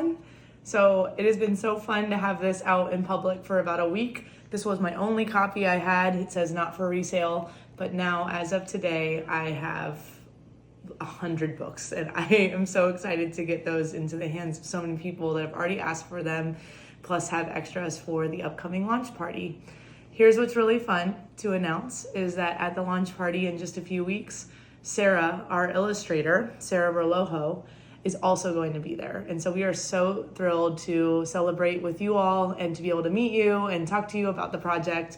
one. So it has been so fun to have this out in public for about a week. This was my only copy I had. It says not for resale, but now as of today, I have 100 books, and I am so excited to get those into the hands of so many people that have already asked for them, plus have extras for the upcoming launch party. Here's what's really fun to announce is that at the launch party in just a few weeks, Sarah, our illustrator, Sarah Berlojo, is also going to be there. And so we are so thrilled to celebrate with you all and to be able to meet you and talk to you about the project.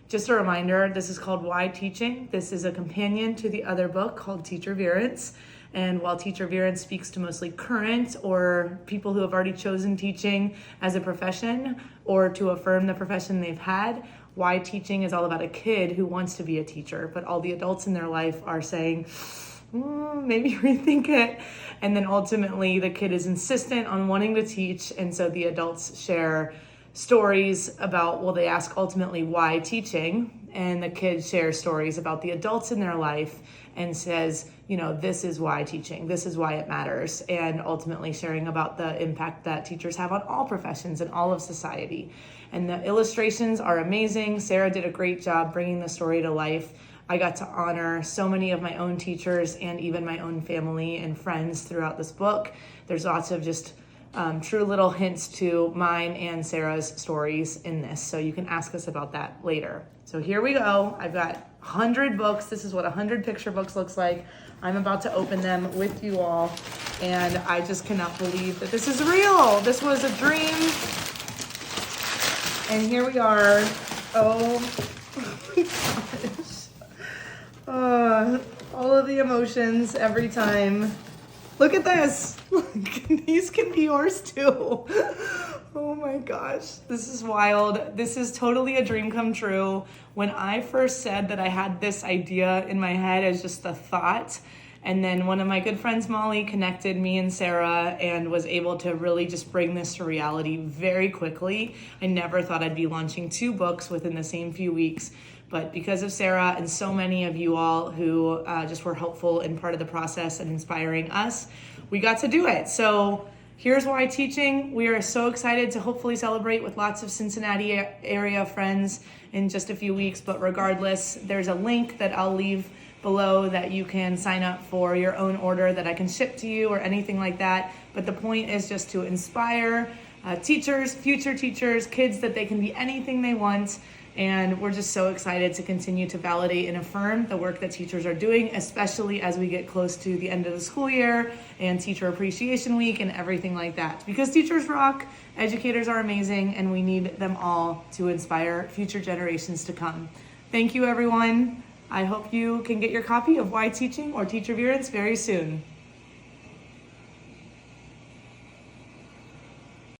Just a reminder, this is called Why Teaching. This is a companion to the other book called Teacher Virence. And while Teacher Virence speaks to mostly current or people who have already chosen teaching as a profession or to affirm the profession they've had, Why Teaching is all about a kid who wants to be a teacher, but all the adults in their life are saying, maybe rethink it. And then ultimately the kid is insistent on wanting to teach. And so the adults share stories about, well, they ask ultimately why teaching, and the kids share stories about the adults in their life and says, you know, this is why teaching, this is why it matters, and ultimately sharing about the impact that teachers have on all professions and all of society. And the illustrations are amazing. Sarah did a great job bringing the story to life. I got to honor so many of my own teachers and even my own family and friends throughout this book. There's lots of just true little hints to mine and Sarah's stories in this. So you can ask us about that later. So here we go. I've got 100 books. This is what 100 picture books looks like. I'm about to open them with you all. And I just cannot believe that this is real. This was a dream. And here we are. Oh my gosh. All of the emotions every time. Look at this. These can be yours too. Oh my gosh, this is wild. This is totally a dream come true. When I first said that I had this idea in my head as just a thought, and then one of my good friends, Molly, connected me and Sarah and was able to really just bring this to reality very quickly. I never thought I'd be launching 2 books within the same few weeks. But because of Sarah and so many of you all who just were helpful in part of the process and inspiring us, we got to do it. So here's Why Teaching. We are so excited to hopefully celebrate with lots of Cincinnati area friends in just a few weeks. But regardless, there's a link that I'll leave below that you can sign up for your own order that I can ship to you or anything like that. But the point is just to inspire teachers, future teachers, kids that they can be anything they want. And we're just so excited to continue to validate and affirm the work that teachers are doing, especially as we get close to the end of the school year and Teacher Appreciation Week and everything like that. Because teachers rock, educators are amazing, and we need them all to inspire future generations to come. Thank you, everyone. I hope you can get your copy of Why Teaching or Teacher Virence very soon.